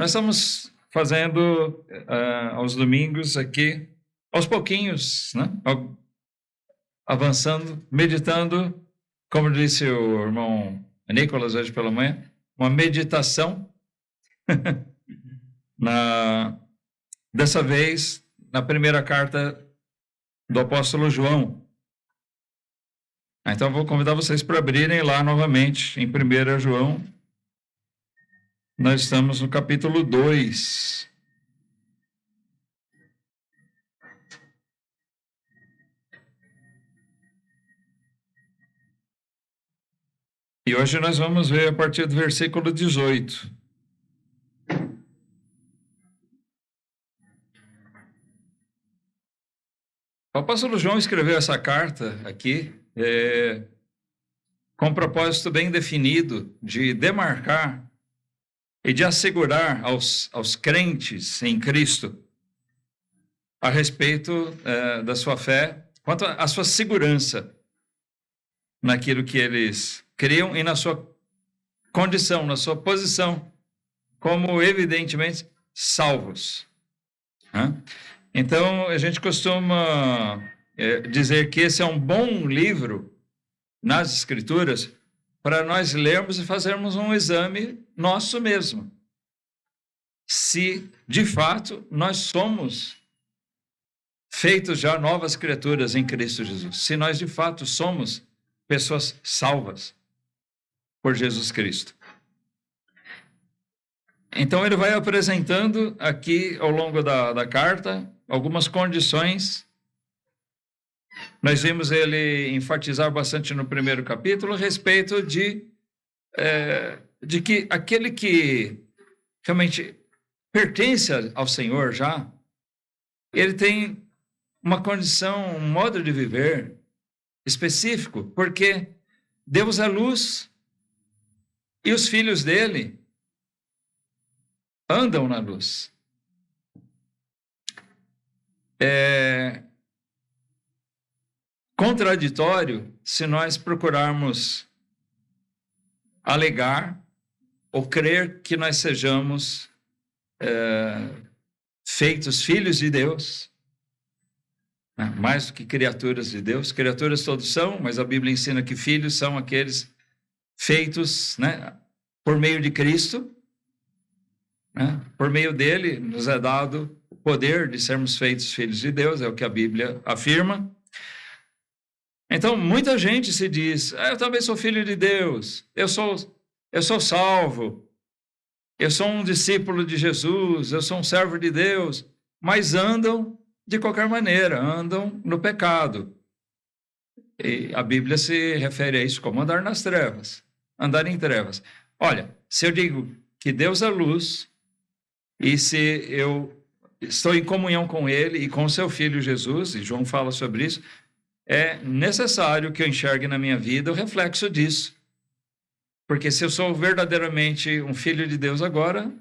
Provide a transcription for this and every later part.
Nós estamos fazendo aos domingos aqui, aos pouquinhos, né? Avançando, meditando, como disse o irmão Nicolas hoje pela manhã, uma meditação, dessa vez, na primeira carta do apóstolo João. Então, vou convidar vocês para abrirem lá novamente, em 1 João. Nós estamos no capítulo 2. E hoje nós vamos ver a partir do versículo 18. O apóstolo João escreveu essa carta aqui com um propósito bem definido de demarcar e de assegurar aos crentes em Cristo a respeito da sua fé, quanto à sua segurança naquilo que eles criam e na sua condição, na sua posição, como evidentemente salvos. Então, a gente costuma dizer que esse é um bom livro nas Escrituras para nós lermos e fazermos um exame nosso mesmo. Se, de fato, nós somos feitos já novas criaturas em Cristo Jesus. Se nós, de fato, somos pessoas salvas por Jesus Cristo. Então, ele vai apresentando aqui, ao longo da carta, algumas condições. Nós vimos ele enfatizar bastante no primeiro capítulo a respeito de que aquele que realmente pertence ao Senhor já, ele tem uma condição, um modo de viver específico, porque Deus é luz e os filhos dele andam na luz. É contraditório se nós procurarmos alegar ou crer que nós sejamos feitos filhos de Deus, mais do que criaturas de Deus. Criaturas todos são, mas a Bíblia ensina que filhos são aqueles feitos, por meio de Cristo. Por meio dele nos é dado o poder de sermos feitos filhos de Deus, é o que a Bíblia afirma. Então, muita gente se diz, eu também sou filho de Deus, eu sou salvo, eu sou um discípulo de Jesus, eu sou um servo de Deus, mas andam de qualquer maneira, andam no pecado. E a Bíblia se refere a isso como andar nas trevas, andar em trevas. Olha, se eu digo que Deus é luz, e se eu estou em comunhão com ele e com seu filho Jesus, e João fala sobre isso, é necessário que eu enxergue na minha vida o reflexo disso. Porque se eu sou verdadeiramente um filho de Deus agora,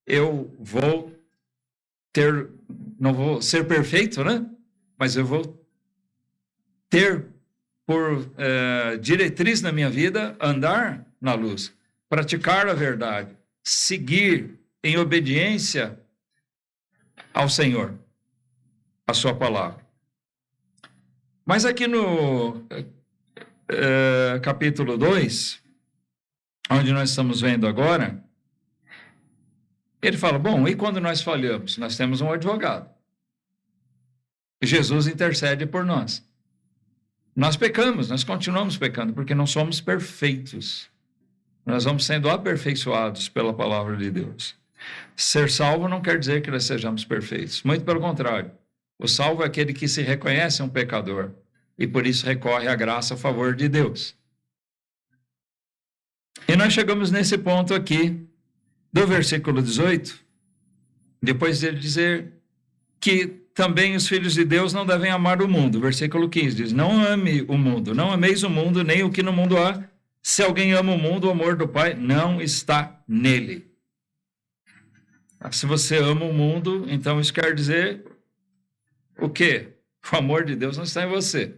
eu vou não vou ser perfeito, mas eu vou ter por diretriz na minha vida andar na luz, praticar a verdade, seguir em obediência ao Senhor, a sua palavra. Mas aqui no capítulo 2, onde nós estamos vendo agora, ele fala, bom, e quando nós falhamos? Nós temos um advogado. Jesus intercede por nós. Nós pecamos, nós continuamos pecando, porque não somos perfeitos. Nós vamos sendo aperfeiçoados pela palavra de Deus. Ser salvo não quer dizer que nós sejamos perfeitos. Muito pelo contrário. O salvo é aquele que se reconhece um pecador e por isso recorre à graça a favor de Deus. E nós chegamos nesse ponto aqui do versículo 18, depois de dizer que também os filhos de Deus não devem amar o mundo. Versículo 15 diz, não ame o mundo, não ameis o mundo, nem o que no mundo há. Se alguém ama o mundo, o amor do Pai não está nele. Se você ama o mundo, então isso quer dizer o quê? O amor de Deus não está em você.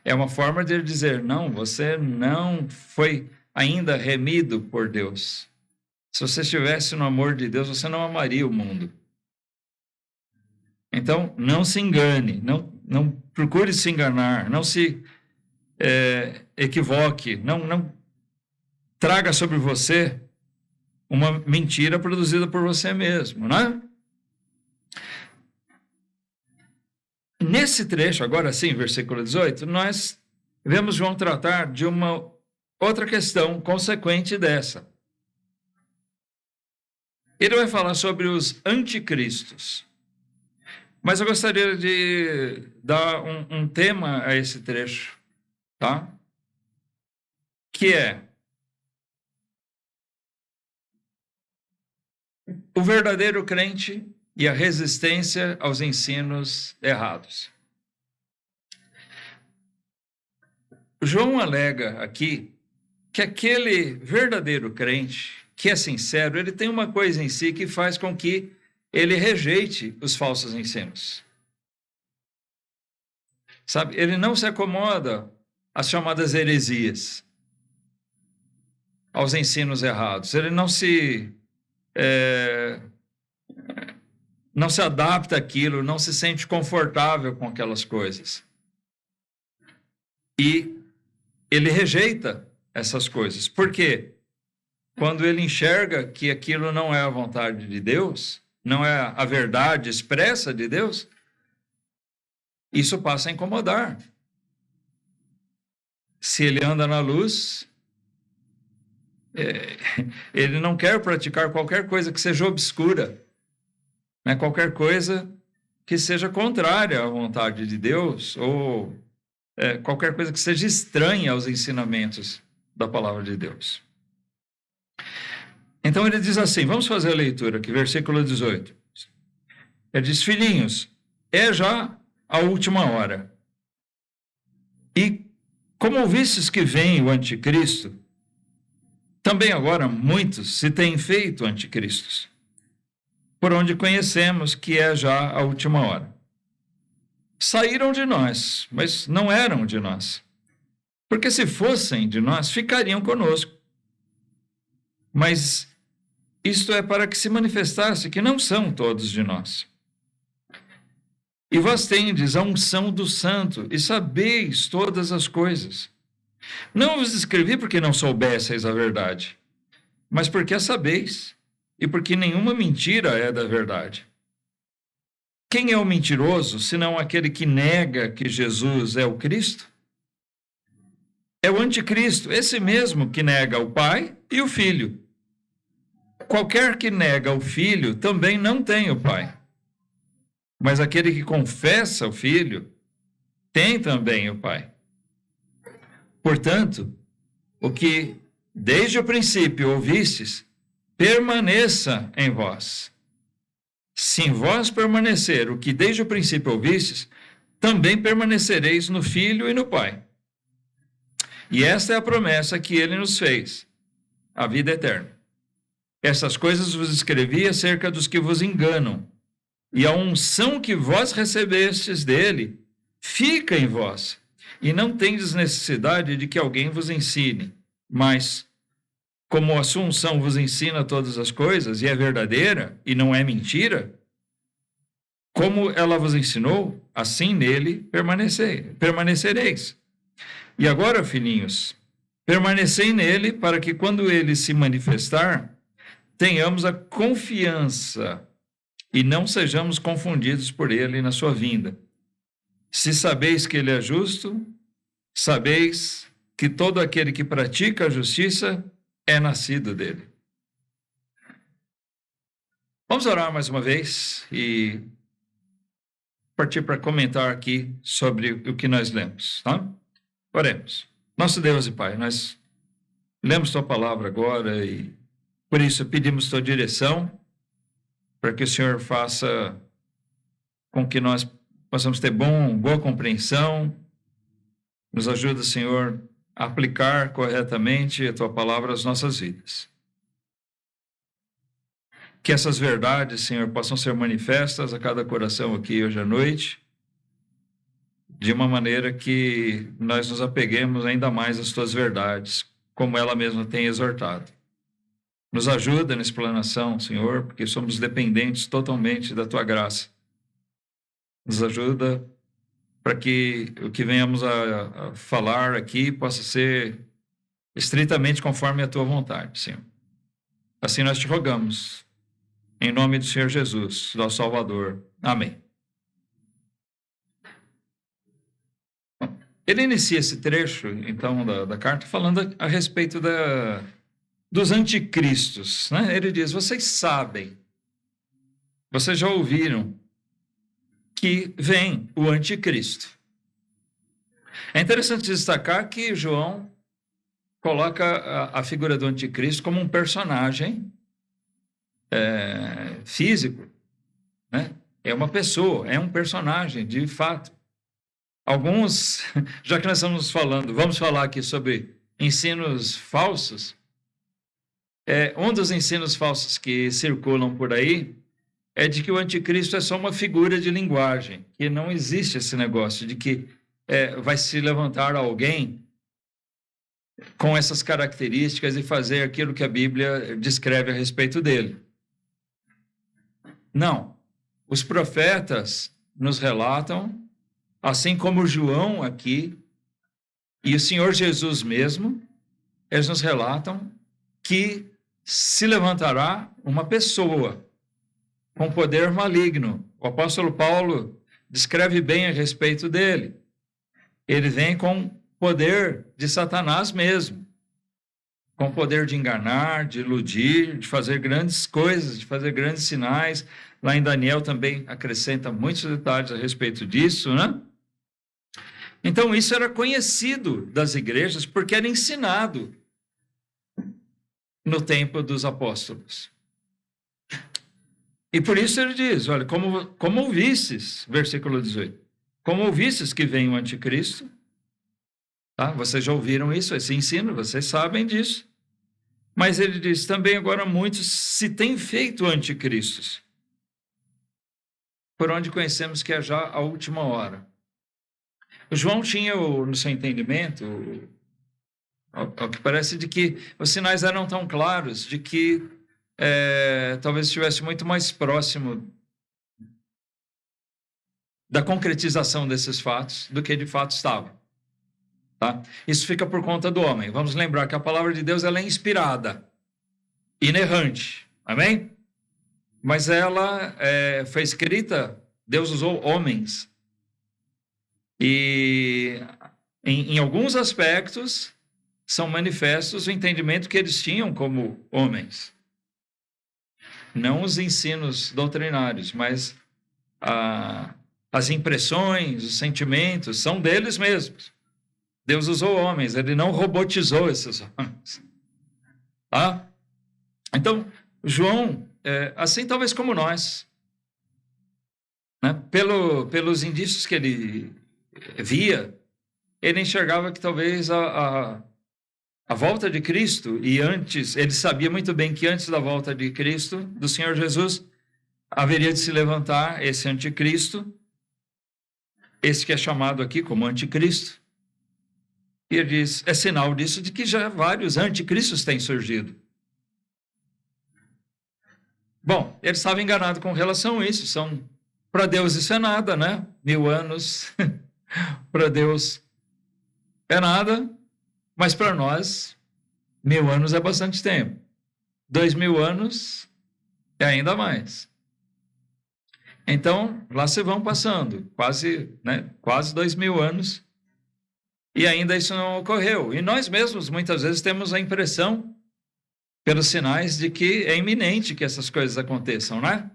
É uma forma de dizer, não, você não foi ainda remido por Deus. Se você estivesse no amor de Deus, você não amaria o mundo. Então, não se engane, não procure se enganar, não se equivoque, não traga sobre você uma mentira produzida por você mesmo, né? Nesse trecho, agora sim, versículo 18, nós vemos João tratar de uma outra questão consequente dessa. Ele vai falar sobre os anticristos. Mas eu gostaria de dar um tema a esse trecho, tá? Que é o verdadeiro crente e a resistência aos ensinos errados. João alega aqui que aquele verdadeiro crente, que é sincero, ele tem uma coisa em si que faz com que ele rejeite os falsos ensinos. Sabe, ele não se acomoda às chamadas heresias, aos ensinos errados. Ele não se adapta àquilo, não se sente confortável com aquelas coisas. E ele rejeita essas coisas. Por quê? Quando ele enxerga que aquilo não é a vontade de Deus, não é a verdade expressa de Deus, isso passa a incomodar. Se ele anda na luz, ele não quer praticar qualquer coisa que seja obscura, né? Qualquer coisa que seja contrária à vontade de Deus, ou qualquer coisa que seja estranha aos ensinamentos da palavra de Deus. Então ele diz assim, vamos fazer a leitura aqui, versículo 18. Ele diz, filhinhos, é já a última hora. E como ouvistes que vem o anticristo, também agora muitos se têm feito anticristos, por onde conhecemos que é já a última hora. Saíram de nós, mas não eram de nós. Porque se fossem de nós, ficariam conosco. Mas isto é para que se manifestasse que não são todos de nós. E vós tendes a unção do Santo, e sabeis todas as coisas. Não vos escrevi porque não soubesseis a verdade, mas porque a sabeis, e porque nenhuma mentira é da verdade. Quem é o mentiroso, senão aquele que nega que Jesus é o Cristo? É o anticristo, esse mesmo que nega o Pai e o Filho. Qualquer que nega o Filho também não tem o Pai. Mas aquele que confessa o Filho tem também o Pai. Portanto, o que desde o princípio ouvistes, permaneça em vós. Se em vós permanecer o que desde o princípio ouvistes, também permanecereis no Filho e no Pai. E esta é a promessa que ele nos fez, a vida eterna. Essas coisas vos escrevi acerca dos que vos enganam, e a unção que vós recebestes dele fica em vós, e não tendes necessidade de que alguém vos ensine. Mas, como a sua unção vos ensina todas as coisas, e é verdadeira, e não é mentira, como ela vos ensinou, assim nele permanecereis. E agora, filhinhos, permanecei nele, para que quando ele se manifestar, tenhamos a confiança e não sejamos confundidos por ele na sua vinda. Se sabeis que ele é justo, sabeis que todo aquele que pratica a justiça é nascido dele. Vamos orar mais uma vez e partir para comentar aqui sobre o que nós lemos, tá? Oremos. Nosso Deus e Pai, nós lemos tua palavra agora e por isso pedimos tua direção para que o Senhor faça com que nós possamos ter boa compreensão. Nos ajuda, Senhor, a aplicar corretamente a tua palavra às nossas vidas. Que essas verdades, Senhor, possam ser manifestas a cada coração aqui hoje à noite, de uma maneira que nós nos apeguemos ainda mais às tuas verdades, como ela mesma tem exortado. Nos ajuda na explanação, Senhor, porque somos dependentes totalmente da Tua graça. Nos ajuda para que o que venhamos a falar aqui possa ser estritamente conforme a Tua vontade, Senhor. Assim nós te rogamos, em nome do Senhor Jesus, nosso Salvador. Amém. Ele inicia esse trecho, então, da carta, falando a respeito dos anticristos, né? Ele diz, vocês sabem, vocês já ouviram que vem o anticristo. É interessante destacar que João coloca a figura do anticristo como um personagem físico, né? É uma pessoa, é um personagem, de fato. Alguns, já que nós estamos falando, vamos falar aqui sobre ensinos falsos. Um dos ensinos falsos que circulam por aí é de que o anticristo é só uma figura de linguagem, que não existe esse negócio de que vai se levantar alguém com essas características e fazer aquilo que a Bíblia descreve a respeito dele. Não. Os profetas nos relatam, assim como João aqui, e o Senhor Jesus mesmo, eles nos relatam que se levantará uma pessoa com poder maligno. O apóstolo Paulo descreve bem a respeito dele. Ele vem com poder de Satanás mesmo, com poder de enganar, de iludir, de fazer grandes coisas, de fazer grandes sinais. Lá em Daniel também acrescenta muitos detalhes a respeito disso, né? Então, isso era conhecido das igrejas porque era ensinado no tempo dos apóstolos. E por isso ele diz, olha, como ouvistes, versículo 18, como ouvistes que vem o anticristo, tá? Vocês já ouviram isso, esse ensino, vocês sabem disso. Mas ele diz, também agora muitos se têm feito anticristos, por onde conhecemos que é já a última hora. O João tinha no seu entendimento, ao que parece, de que os sinais eram tão claros, de que talvez estivesse muito mais próximo da concretização desses fatos do que de fato estava. Tá? Isso fica por conta do homem. Vamos lembrar que a palavra de Deus ela é inspirada, inerrante, amém? Mas ela foi escrita, Deus usou homens. E em alguns aspectos são manifestos o entendimento que eles tinham como homens. Não os ensinos doutrinários, mas as impressões, os sentimentos são deles mesmos. Deus usou homens, ele não robotizou esses homens. Tá? Então, João, assim talvez como nós, né? Pelos indícios que ele via, ele enxergava que talvez a volta de Cristo, e antes, ele sabia muito bem que antes da volta de Cristo, do Senhor Jesus, haveria de se levantar esse anticristo, esse que é chamado aqui como anticristo. E ele diz, é sinal disso de que já vários anticristos têm surgido. Bom, ele estava enganado com relação a isso. Para Deus isso é nada, né? 1000 anos, para Deus é nada, mas para nós, 1000 anos é bastante tempo. 2000 anos é ainda mais. Então, lá se vão passando, quase 2000 anos, e ainda isso não ocorreu. E nós mesmos, muitas vezes, temos a impressão, pelos sinais, de que é iminente que essas coisas aconteçam, né?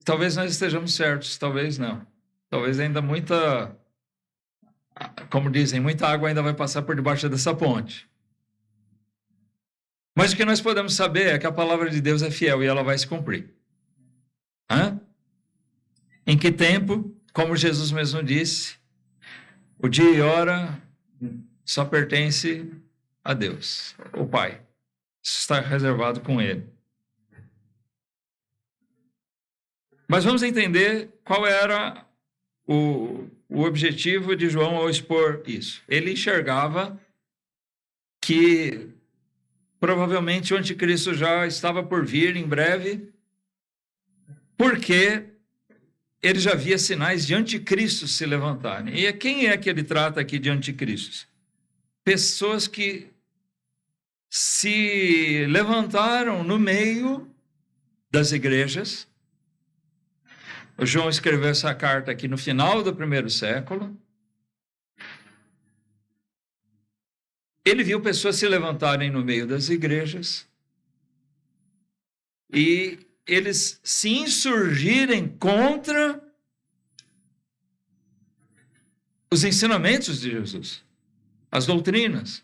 Talvez nós estejamos certos, talvez não. Talvez ainda como dizem, muita água ainda vai passar por debaixo dessa ponte. Mas o que nós podemos saber é que a palavra de Deus é fiel e ela vai se cumprir. Em que tempo, como Jesus mesmo disse, o dia e hora só pertence a Deus, o Pai. Isso está reservado com Ele. Mas vamos entender qual era o objetivo de João ao expor isso. Ele enxergava que provavelmente o anticristo já estava por vir em breve, porque ele já via sinais de anticristos se levantarem. E quem é que ele trata aqui de anticristos? Pessoas que se levantaram no meio das igrejas. O João escreveu essa carta aqui no final do primeiro século. Ele viu pessoas se levantarem no meio das igrejas e eles se insurgirem contra os ensinamentos de Jesus, as doutrinas,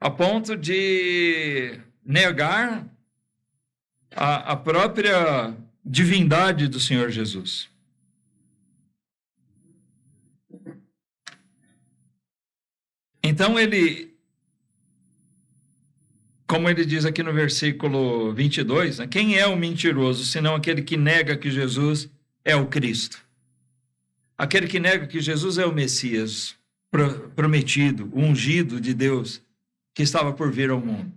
a ponto de negar a própria divindade do Senhor Jesus. Então ele, como ele diz aqui no versículo 22, né, quem é o mentiroso, senão aquele que nega que Jesus é o Cristo? Aquele que nega que Jesus é o Messias prometido, o ungido de Deus, que estava por vir ao mundo.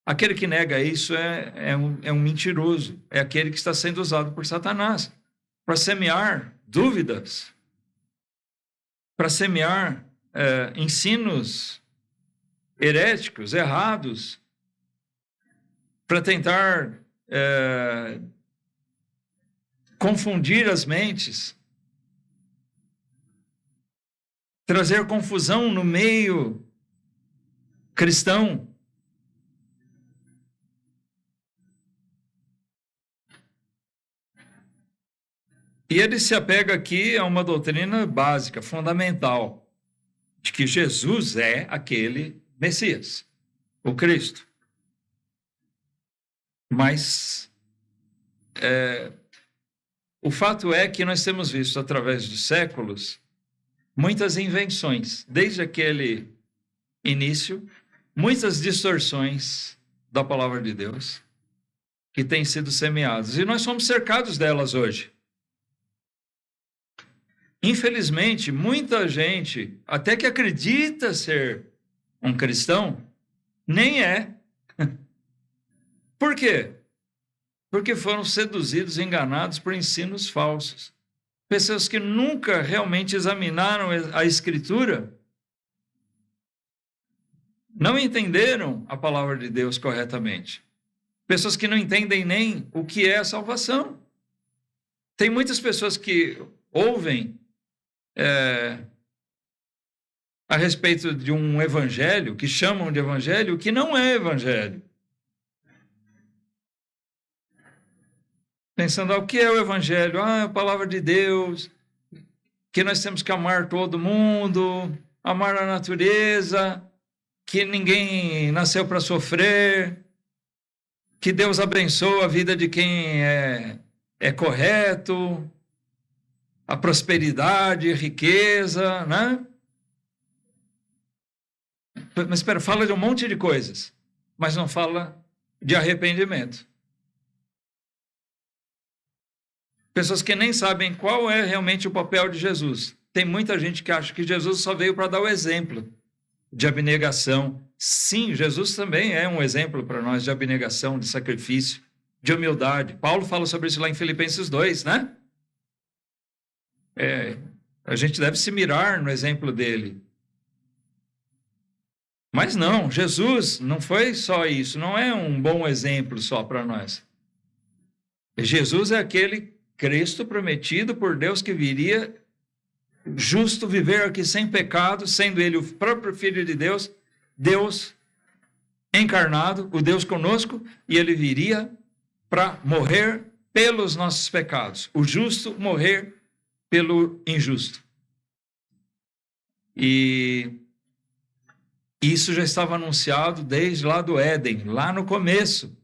Aquele que nega isso é um mentiroso, é aquele que está sendo usado por Satanás para semear dúvidas, para semear ensinos heréticos, errados, para tentar confundir as mentes, trazer confusão no meio cristão. E ele se apega aqui a uma doutrina básica, fundamental, de que Jesus é aquele Messias, o Cristo. Mas o fato é que nós temos visto, através dos séculos, muitas invenções, desde aquele início, muitas distorções da palavra de Deus que têm sido semeadas. E nós somos cercados delas hoje. Infelizmente, muita gente, até que acredita ser um cristão, nem é. Por quê? Porque foram seduzidos, enganados por ensinos falsos. Pessoas que nunca realmente examinaram a Escritura, não entenderam a palavra de Deus corretamente. Pessoas que não entendem nem o que é a salvação. Tem muitas pessoas que ouvem a respeito de um evangelho, que chamam de evangelho, que não é evangelho. Pensando, o que é o evangelho? A palavra de Deus, que nós temos que amar todo mundo, amar a natureza, que ninguém nasceu para sofrer, que Deus abençoa a vida de quem é correto, a prosperidade, a riqueza, né? Mas espera, fala de um monte de coisas, mas não fala de arrependimento. Pessoas que nem sabem qual é realmente o papel de Jesus. Tem muita gente que acha que Jesus só veio para dar o exemplo de abnegação. Sim, Jesus também é um exemplo para nós de abnegação, de sacrifício, de humildade. Paulo fala sobre isso lá em Filipenses 2, né? A gente deve se mirar no exemplo dele. Mas não, Jesus não foi só isso, não é um bom exemplo só para nós. Jesus é aquele Cristo prometido por Deus que viria justo, viver aqui sem pecado, sendo ele o próprio Filho de Deus, Deus encarnado, o Deus conosco, e ele viria para morrer pelos nossos pecados. O justo morrer pelo injusto. E isso já estava anunciado desde lá do Éden, lá no começo.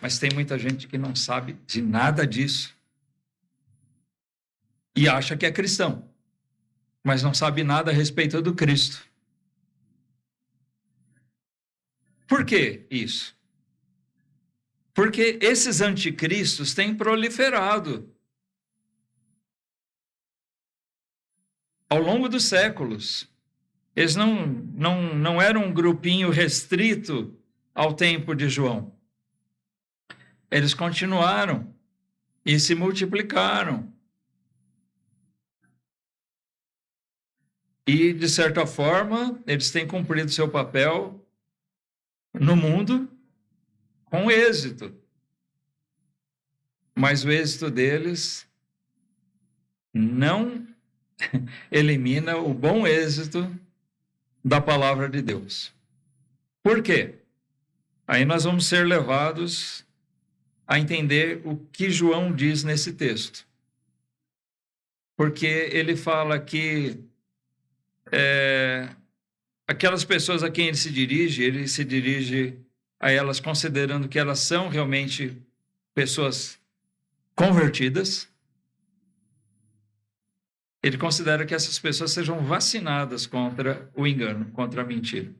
Mas tem muita gente que não sabe de nada disso. E acha que é cristão, mas não sabe nada a respeito do Cristo. Por que isso? Porque esses anticristos têm proliferado ao longo dos séculos. Eles não eram um grupinho restrito ao tempo de João. Eles continuaram e se multiplicaram. E, de certa forma, eles têm cumprido seu papel no mundo com êxito. Mas o êxito deles não elimina o bom êxito da palavra de Deus. Por quê? Aí nós vamos ser levados a entender o que João diz nesse texto. Porque ele fala que aquelas pessoas a quem ele se dirige a elas considerando que elas são realmente pessoas convertidas. Ele considera que essas pessoas sejam vacinadas contra o engano, contra a mentira.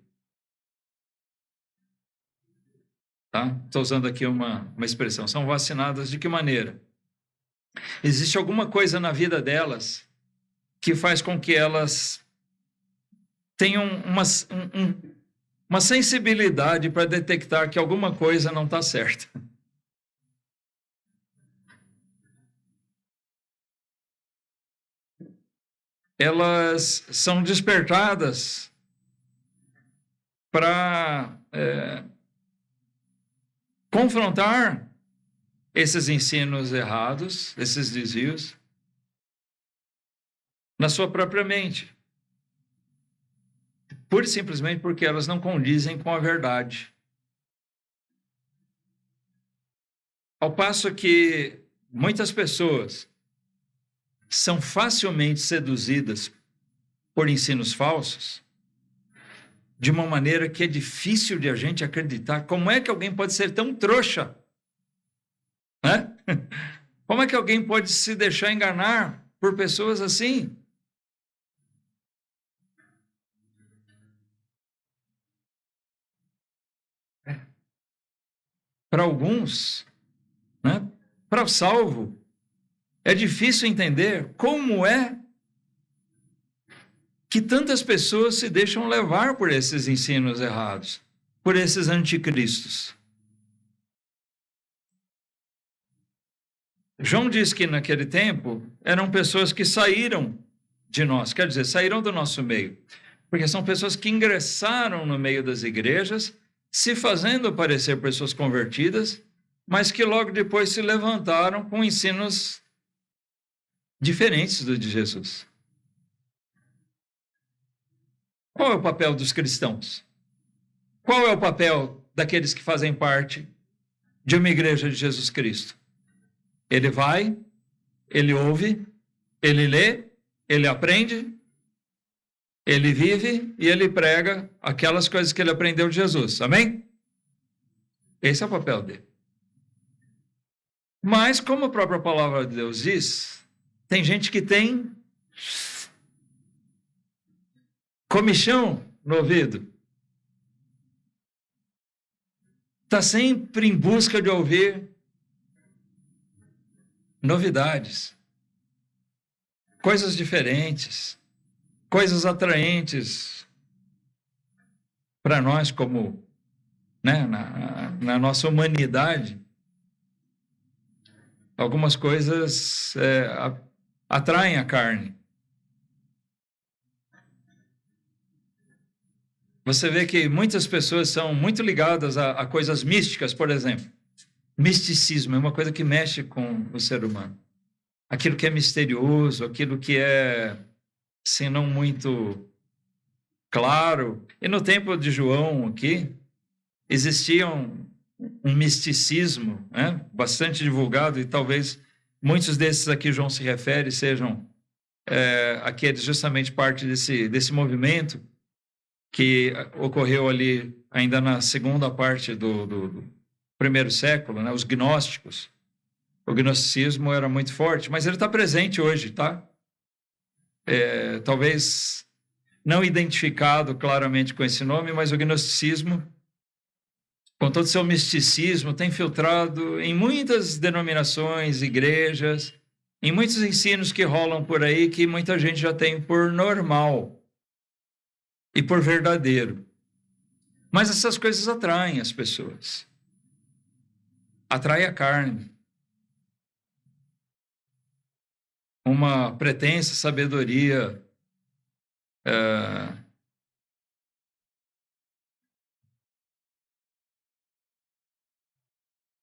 Tá? Estou usando aqui uma expressão. São vacinadas de que maneira? Existe alguma coisa na vida delas que faz com que elas tenham uma sensibilidade para detectar que alguma coisa não está certa. Elas são despertadas para confrontar esses ensinos errados, esses desvios, na sua própria mente. Pura e simplesmente porque elas não condizem com a verdade. Ao passo que muitas pessoas são facilmente seduzidas por ensinos falsos, de uma maneira que é difícil de a gente acreditar. Como é que alguém pode ser tão trouxa? Né? Como é que alguém pode se deixar enganar por pessoas assim? Para alguns, né? Para o salvo, é difícil entender como é que tantas pessoas se deixam levar por esses ensinos errados, por esses anticristos. João diz que naquele tempo eram pessoas que saíram de nós, quer dizer, saíram do nosso meio, porque são pessoas que ingressaram no meio das igrejas, se fazendo parecer pessoas convertidas, mas que logo depois se levantaram com ensinos diferentes do de Jesus. Qual é o papel dos cristãos? Qual é o papel daqueles que fazem parte de uma igreja de Jesus Cristo? Ele vai, ele ouve, ele lê, ele aprende, ele vive e ele prega aquelas coisas que ele aprendeu de Jesus. Amém? Esse é o papel dele. Mas, como a própria palavra de Deus diz, tem gente que tem comichão no ouvido. Está sempre em busca de ouvir novidades, coisas diferentes, coisas atraentes para nós, como né, na nossa humanidade. Algumas coisas atraem a carne. Você vê que muitas pessoas são muito ligadas a coisas místicas, por exemplo. Misticismo é uma coisa que mexe com o ser humano. Aquilo que é misterioso, aquilo que é, assim, não muito claro. E no tempo de João aqui, existia um misticismo, né, bastante divulgado, e talvez muitos desses a que João se refere sejam aqueles justamente parte desse movimento que ocorreu ali ainda na segunda parte do primeiro século, né, os gnósticos. O gnosticismo era muito forte, mas ele está presente hoje, tá? Talvez não identificado claramente com esse nome, mas o gnosticismo, com todo o seu misticismo, tem filtrado em muitas denominações, igrejas, em muitos ensinos que rolam por aí, que muita gente já tem por normal. e por verdadeiro. Mas essas coisas atraem as pessoas. Atrai a carne. Uma pretensa sabedoria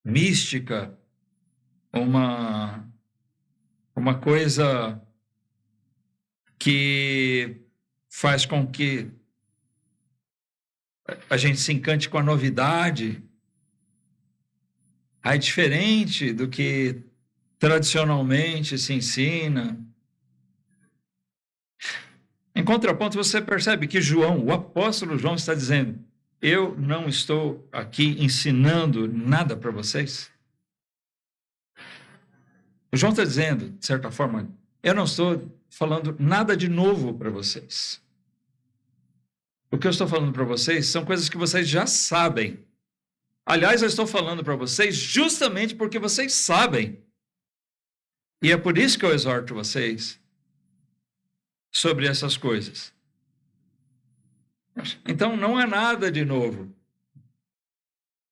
mística, uma coisa que faz com que a gente se encante com a novidade. É diferente do que tradicionalmente se ensina. Em contraponto, você percebe que João, o apóstolo João, está dizendo: eu não estou aqui ensinando nada para vocês. O João está dizendo, de certa forma, eu não estou falando nada de novo para vocês. O que eu estou falando para vocês são coisas que vocês já sabem. Aliás, eu estou falando para vocês justamente porque vocês sabem. E é por isso que eu exorto vocês sobre essas coisas. Então, não é nada de novo.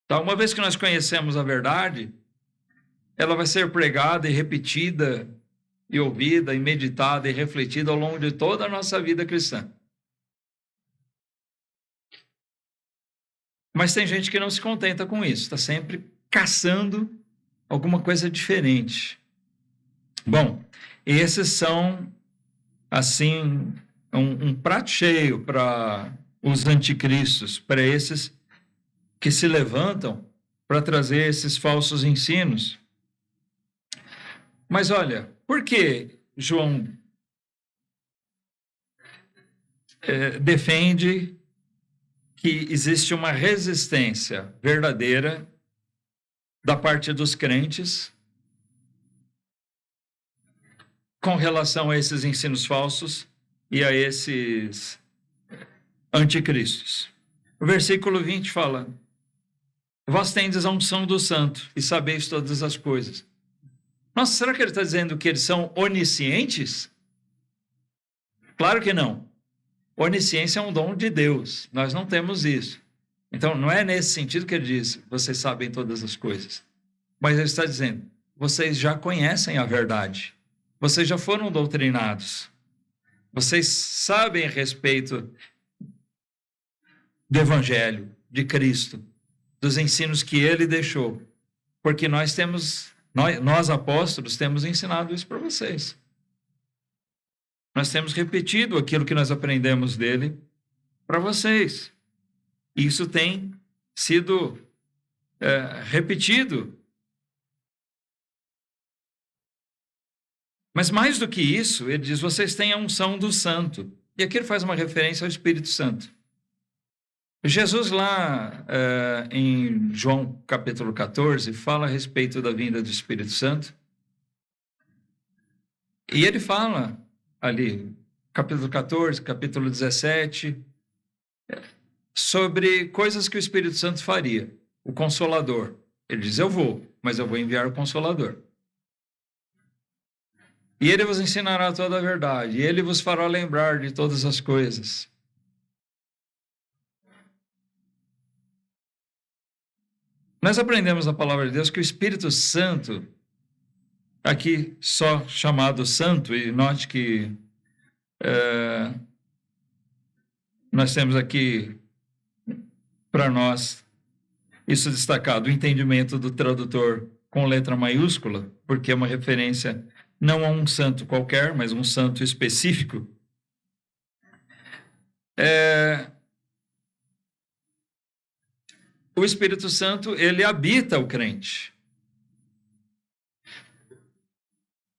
Então, uma vez que nós conhecemos a verdade, ela vai ser pregada e repetida, e ouvida, e meditada, e refletida ao longo de toda a nossa vida cristã. Mas tem gente que não se contenta com isso, está sempre caçando alguma coisa diferente. Bom, esses são, assim, um prato cheio para os anticristos, para esses que se levantam para trazer esses falsos ensinos. Mas olha, por que João defende que existe uma resistência verdadeira da parte dos crentes com relação a esses ensinos falsos e a esses anticristos? O versículo 20 fala: vós tendes a unção do santo e sabeis todas as coisas. Nossa, será que ele está dizendo que eles são oniscientes? Claro que não. Onisciência é um dom de Deus, nós não temos isso. Então, não é nesse sentido que ele diz, vocês sabem todas as coisas. Mas ele está dizendo, vocês já conhecem a verdade, vocês já foram doutrinados, vocês sabem a respeito do Evangelho, de Cristo, dos ensinos que ele deixou, porque nós apóstolos temos ensinado isso para vocês. Nós temos repetido aquilo que nós aprendemos dele para vocês. Isso tem sido repetido. Mas mais do que isso, ele diz, vocês têm a unção do santo. E aqui ele faz uma referência ao Espírito Santo. Jesus lá em João capítulo 14, fala a respeito da vinda do Espírito Santo. E ele fala ali, capítulo 14, capítulo 17, sobre coisas que o Espírito Santo faria, o Consolador. Ele diz, eu vou, mas eu vou enviar o Consolador. E ele vos ensinará toda a verdade, e ele vos fará lembrar de todas as coisas. Nós aprendemos na palavra de Deus que o Espírito Santo, aqui só chamado Santo, e note que nós temos aqui para nós isso destacado, o entendimento do tradutor com letra maiúscula, porque é uma referência não a um santo qualquer, mas um santo específico. O Espírito Santo, ele habita o crente.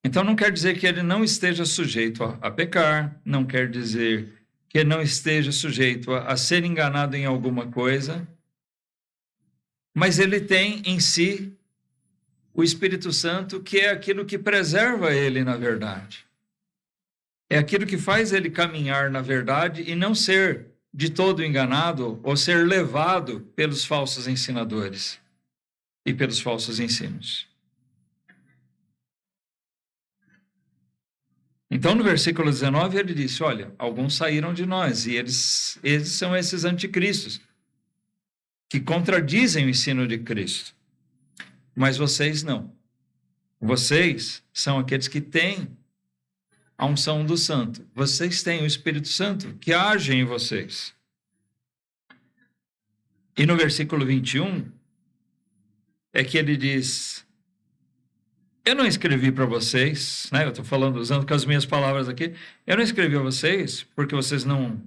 Então, não quer dizer que ele não esteja sujeito a pecar, não quer dizer que ele não esteja sujeito a ser enganado em alguma coisa, mas ele tem em si o Espírito Santo, que é aquilo que preserva ele na verdade. É aquilo que faz ele caminhar na verdade e não ser de todo enganado ou ser levado pelos falsos ensinadores e pelos falsos ensinos. Então, no versículo 19, ele disse, olha, alguns saíram de nós, e eles são esses anticristos, que contradizem o ensino de Cristo. Mas vocês não. Vocês são aqueles que têm a unção do Santo. Vocês têm o Espírito Santo que age em vocês. E no versículo 21, é que ele diz, eu não escrevi para vocês, né? Eu estou falando, usando com as minhas palavras aqui, eu não escrevi a vocês porque vocês não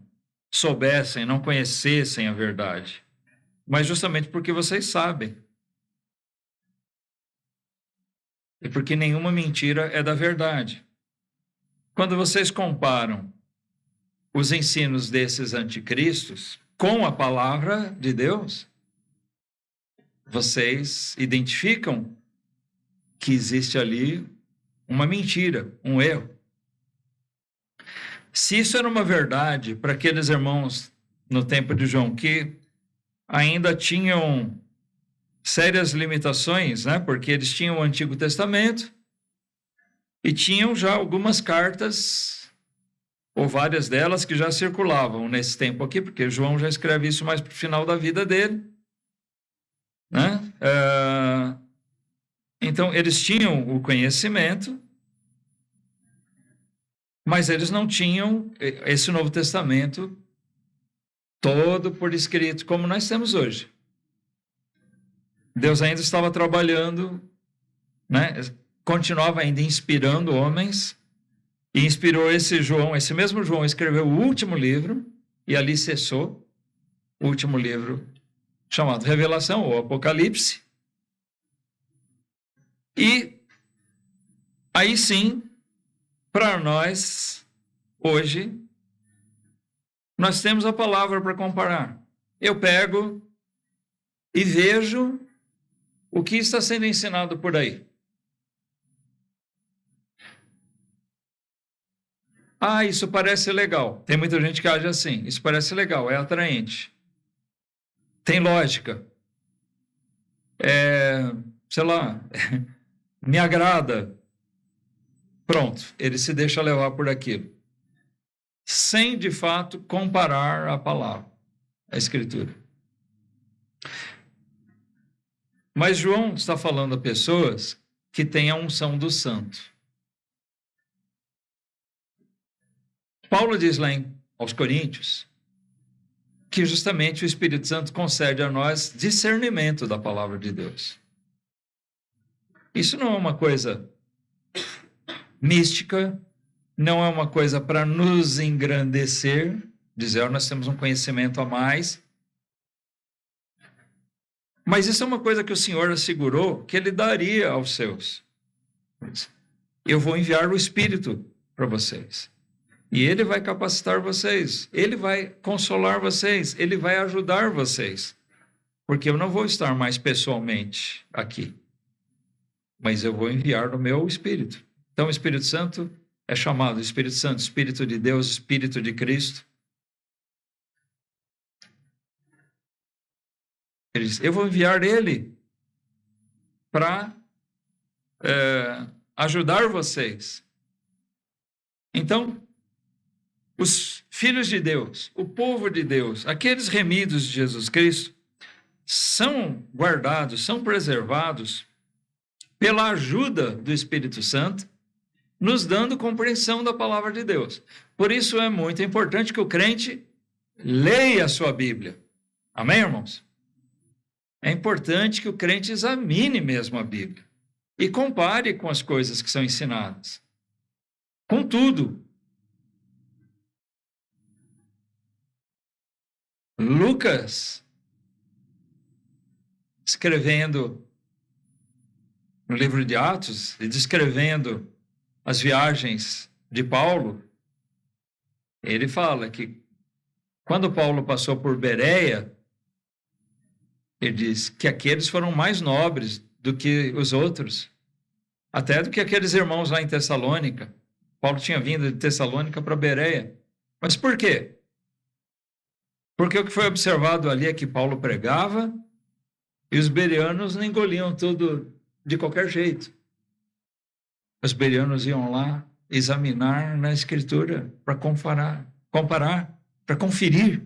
soubessem, não conhecessem a verdade, mas justamente porque vocês sabem. E porque nenhuma mentira é da verdade. Quando vocês comparam os ensinos desses anticristos com a palavra de Deus, vocês identificam que existe ali uma mentira, um erro. Se isso era uma verdade para aqueles irmãos no tempo de João, que ainda tinham sérias limitações, né? Porque eles tinham o Antigo Testamento e tinham já algumas cartas, ou várias delas, que já circulavam nesse tempo aqui, porque João já escreve isso mais para o final da vida dele, né? Então, eles tinham o conhecimento, mas eles não tinham esse Novo Testamento todo por escrito, como nós temos hoje. Deus ainda estava trabalhando, né? Continuava ainda inspirando homens, e inspirou esse João, esse mesmo João escreveu o último livro, e ali cessou o último livro, chamado Revelação, ou Apocalipse. E aí sim, para nós, hoje, nós temos a palavra para comparar. Eu pego e vejo o que está sendo ensinado por aí. Ah, isso parece legal. Tem muita gente que age assim. Isso parece legal, é atraente. Tem lógica. Sei lá, me agrada. Pronto, ele se deixa levar por aquilo. Sem, de fato, comparar a palavra, a Escritura. Mas João está falando a pessoas que têm a unção do Santo. Paulo diz lá aos Coríntios que justamente o Espírito Santo concede a nós discernimento da palavra de Deus. Isso não é uma coisa mística, não é uma coisa para nos engrandecer, dizer, nós temos um conhecimento a mais. Mas isso é uma coisa que o Senhor assegurou que Ele daria aos seus. Eu vou enviar o Espírito para vocês. E Ele vai capacitar vocês. Ele vai consolar vocês. Ele vai ajudar vocês. Porque eu não vou estar mais pessoalmente aqui. Mas eu vou enviar o meu Espírito. Então o Espírito Santo é chamado Espírito Santo, Espírito de Deus, Espírito de Cristo. Ele diz, eu vou enviar Ele para ajudar vocês. Então, os filhos de Deus, o povo de Deus, aqueles remidos de Jesus Cristo, são guardados, são preservados pela ajuda do Espírito Santo, nos dando compreensão da palavra de Deus. Por isso é muito importante que o crente leia a sua Bíblia. Amém, irmãos? É importante que o crente examine mesmo a Bíblia e compare com as coisas que são ensinadas. Com tudo. Lucas, escrevendo no livro de Atos e descrevendo as viagens de Paulo, ele fala que quando Paulo passou por Bereia, ele diz que aqueles foram mais nobres do que os outros, até do que aqueles irmãos lá em Tessalônica. Paulo tinha vindo de Tessalônica para Bereia. Mas por quê? Porque o que foi observado ali é que Paulo pregava e os bereanos não engoliam tudo de qualquer jeito. Os bereanos iam lá examinar na Escritura, para comparar, para conferir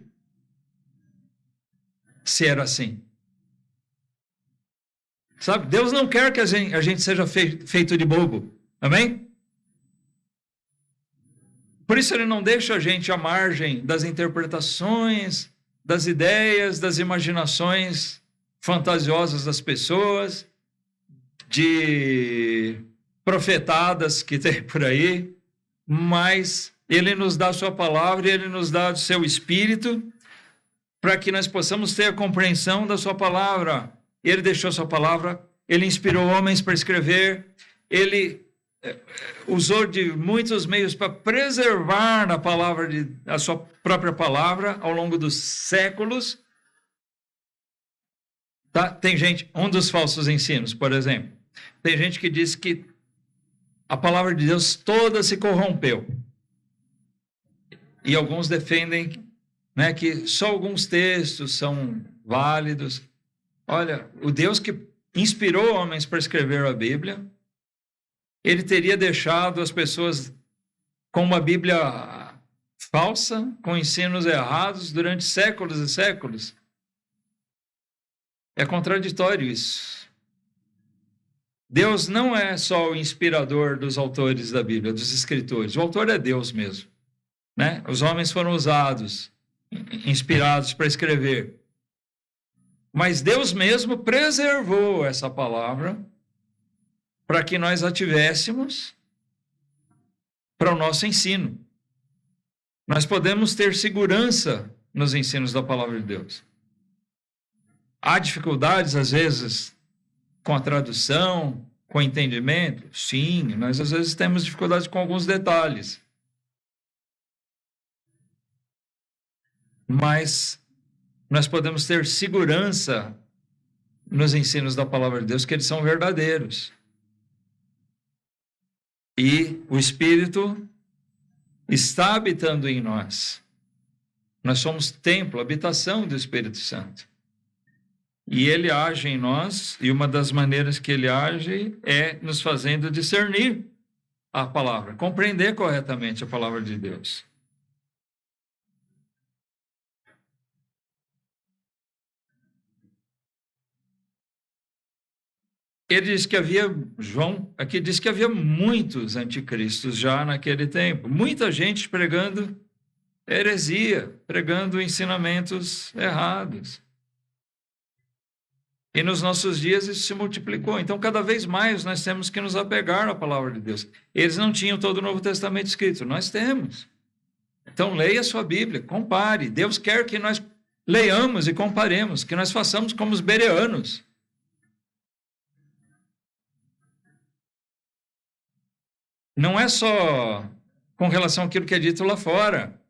se era assim. Sabe, Deus não quer que a gente seja feito de bobo. Amém? Por isso ele não deixa a gente à margem das interpretações, das ideias, das imaginações fantasiosas das pessoas, de profetadas que tem por aí, mas ele nos dá a sua palavra e ele nos dá o seu espírito para que nós possamos ter a compreensão da sua palavra. Ele deixou a sua palavra, ele inspirou homens para escrever, ele usou de muitos meios para preservar a sua própria palavra ao longo dos séculos. Tá? Tem gente, um dos falsos ensinos, por exemplo, tem gente que diz que a palavra de Deus toda se corrompeu. E alguns defendem, né, que só alguns textos são válidos. Olha, o Deus que inspirou homens para escrever a Bíblia, ele teria deixado as pessoas com uma Bíblia falsa, com ensinos errados durante séculos e séculos. É contraditório isso. Deus não é só o inspirador dos autores da Bíblia, dos escritores. O autor é Deus mesmo, né? Os homens foram usados, inspirados para escrever. Mas Deus mesmo preservou essa palavra para que nós a tivéssemos para o nosso ensino. Nós podemos ter segurança nos ensinos da palavra de Deus. Há dificuldades, às vezes, com a tradução, com o entendimento? Sim, nós às vezes temos dificuldades com alguns detalhes. Mas nós podemos ter segurança nos ensinos da palavra de Deus, que eles são verdadeiros. E o Espírito está habitando em nós. Nós somos templo, habitação do Espírito Santo. E ele age em nós, e uma das maneiras que ele age é nos fazendo discernir a palavra, compreender corretamente a palavra de Deus. Ele diz que João aqui diz que havia muitos anticristos já naquele tempo, muita gente pregando heresia, pregando ensinamentos errados. E nos nossos dias isso se multiplicou. Então, cada vez mais nós temos que nos apegar à palavra de Deus. Eles não tinham todo o Novo Testamento escrito, nós temos. Então, leia a sua Bíblia, compare. Deus quer que nós leiamos e comparemos, que nós façamos como os bereanos. Não é só com relação àquilo que é dito lá fora.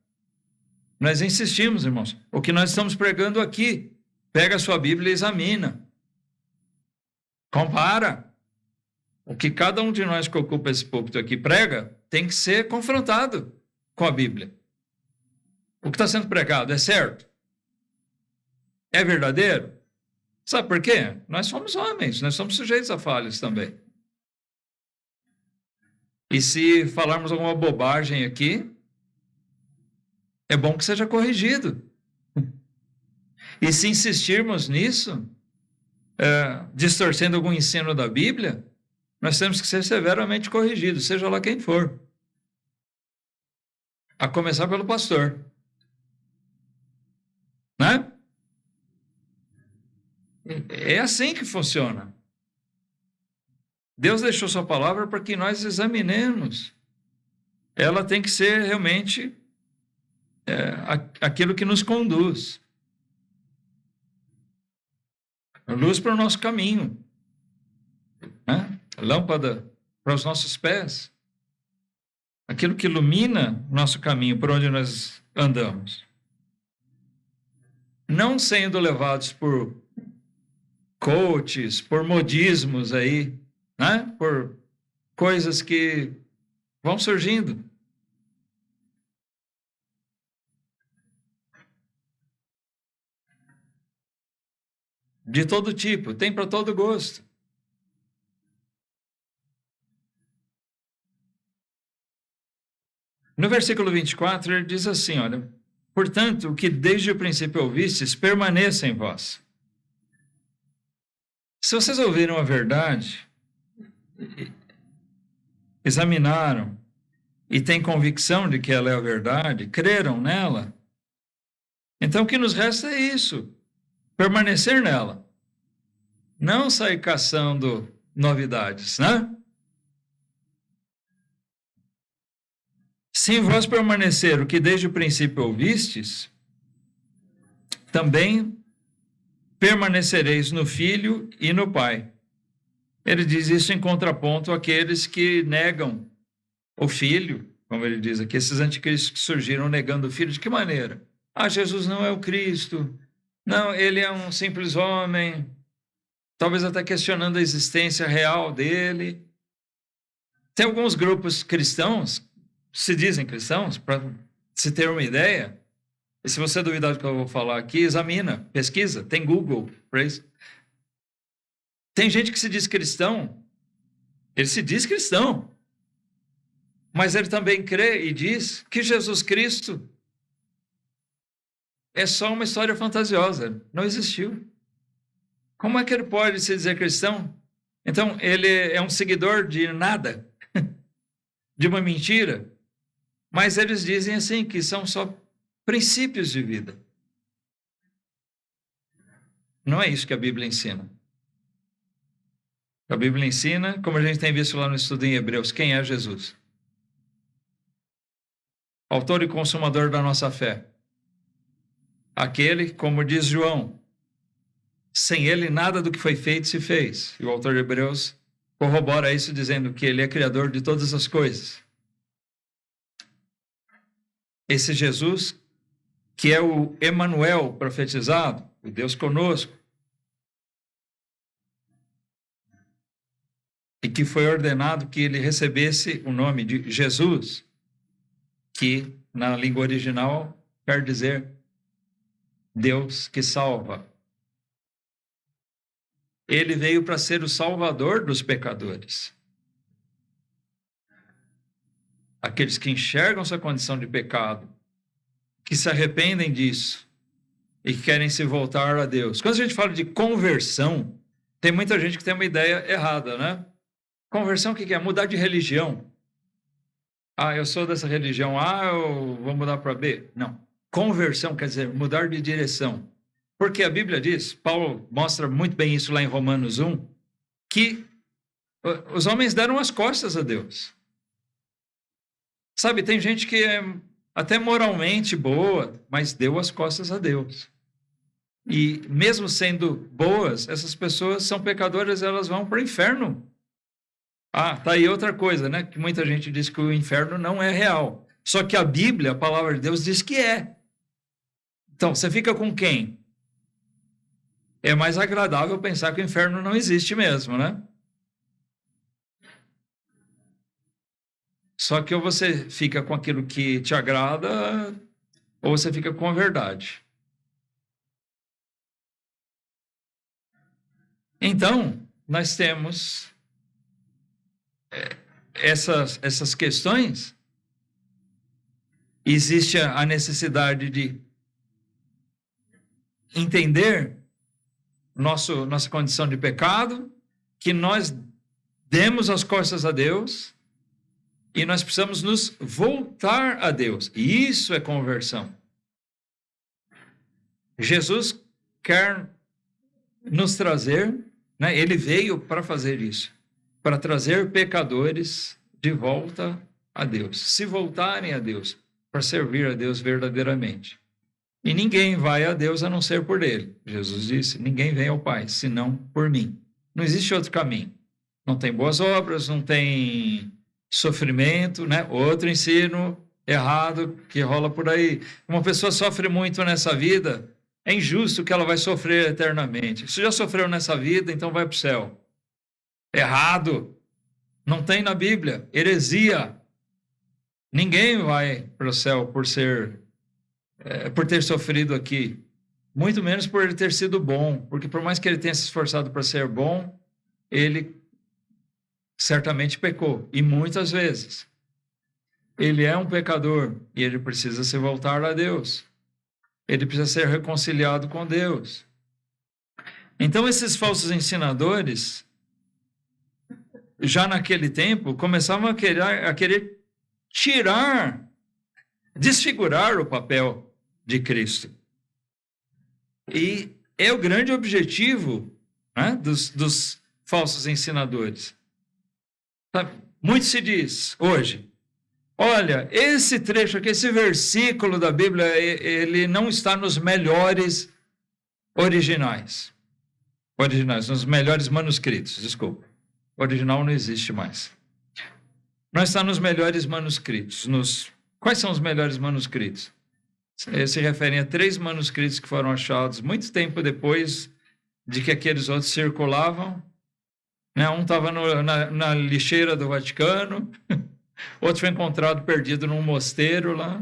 Nós insistimos, irmãos. O que nós estamos pregando aqui, pega a sua Bíblia e examina. Compara. O que cada um de nós que ocupa esse púlpito aqui prega tem que ser confrontado com a Bíblia. O que está sendo pregado é certo? É verdadeiro? Sabe por quê? Nós somos homens, nós somos sujeitos a falhas também. E se falarmos alguma bobagem aqui, é bom que seja corrigido. E se insistirmos nisso, distorcendo algum ensino da Bíblia, nós temos que ser severamente corrigidos, seja lá quem for. A começar pelo pastor. Né? É assim que funciona. Deus deixou sua palavra para que nós examinemos. Ela tem que ser realmente aquilo que nos conduz. Luz para o nosso caminho. Né? Lâmpada para os nossos pés. Aquilo que ilumina nosso caminho, por onde nós andamos. Não sendo levados por coaches, por modismos aí, né? Por coisas que vão surgindo. De todo tipo, tem para todo gosto. No versículo 24, ele diz assim, olha, portanto, o que desde o princípio ouvistes, permaneça em vós. Se vocês ouviram a verdade, examinaram e têm convicção de que ela é a verdade, creram nela, então o que nos resta é isso, permanecer nela. Não sair caçando novidades, né? Se em vós permanecer o que desde o princípio ouvistes, também permanecereis no Filho e no Pai. Ele diz isso em contraponto àqueles que negam o Filho, como ele diz aqui, esses anticristos que surgiram negando o Filho. De que maneira? Jesus não é o Cristo. Não, ele é um simples homem. Talvez até questionando a existência real dele. Tem alguns grupos cristãos, se dizem cristãos, para se ter uma ideia, e se você duvidar do que eu vou falar aqui, examina, pesquisa, tem Google para isso. Tem gente que se diz cristão, ele se diz cristão, mas ele também crê e diz que Jesus Cristo é só uma história fantasiosa, não existiu. Como é que ele pode se dizer cristão? Então, ele é um seguidor de nada, de uma mentira, mas eles dizem assim, que são só princípios de vida. Não é isso que a Bíblia ensina. A Bíblia ensina, como a gente tem visto lá no estudo em Hebreus, quem é Jesus? Autor e consumador da nossa fé. Aquele, como diz João, sem ele nada do que foi feito se fez. E o autor de Hebreus corrobora isso dizendo que ele é criador de todas as coisas. Esse Jesus, que é o Emanuel profetizado, o Deus conosco, e que foi ordenado que ele recebesse o nome de Jesus, que na língua original quer dizer Deus que salva. Ele veio para ser o salvador dos pecadores. Aqueles que enxergam sua condição de pecado, que se arrependem disso e que querem se voltar a Deus. Quando a gente fala de conversão, tem muita gente que tem uma ideia errada, né? Conversão, o que é? Mudar de religião. Eu sou dessa religião A, eu vou mudar para B. Não. Conversão quer dizer mudar de direção. Porque a Bíblia diz, Paulo mostra muito bem isso lá em Romanos 1, que os homens deram as costas a Deus. Sabe, tem gente que é até moralmente boa, mas deu as costas a Deus. E mesmo sendo boas, essas pessoas são pecadoras, elas vão para o inferno. Tá aí outra coisa, né? Que muita gente diz que o inferno não é real. Só que a Bíblia, a palavra de Deus, diz que é. Então, você fica com quem? É mais agradável pensar que o inferno não existe mesmo, né? Só que ou você fica com aquilo que te agrada, ou você fica com a verdade. Então, nós temos essas questões. Existe a necessidade de entender nossa condição de pecado, que nós demos as costas a Deus, e nós precisamos nos voltar a Deus. E isso é conversão. Jesus quer nos trazer, né? Ele veio para fazer isso, para trazer pecadores de volta a Deus, se voltarem a Deus, para servir a Deus verdadeiramente. E ninguém vai a Deus a não ser por ele. Jesus disse, ninguém vem ao Pai, senão por mim. Não existe outro caminho. Não tem boas obras, não tem sofrimento, né? Outro ensino errado que rola por aí. Uma pessoa sofre muito nessa vida, é injusto que ela vai sofrer eternamente. Se já sofreu nessa vida, então vai para o céu. Errado. Não tem na Bíblia. Heresia. Ninguém vai para o céu por ter sofrido aqui. Muito menos por ele ter sido bom. Porque por mais que ele tenha se esforçado para ser bom, ele certamente pecou. E muitas vezes. ele é um pecador e ele precisa se voltar a Deus. Ele precisa ser reconciliado com Deus. Então, esses falsos ensinadores, já naquele tempo, começavam a querer tirar, desfigurar o papel de Cristo. E é o grande objetivo, né, dos falsos ensinadores. Muito se diz hoje, olha, esse trecho aqui, esse versículo da Bíblia, ele não está nos melhores originais, nos melhores manuscritos, desculpa. O original não existe mais. Não está nos melhores manuscritos. Quais são os melhores manuscritos? Se referem a 3 manuscritos que foram achados muito tempo depois de que aqueles outros circulavam. Né? Um estava na lixeira do Vaticano, outro foi encontrado perdido num mosteiro lá.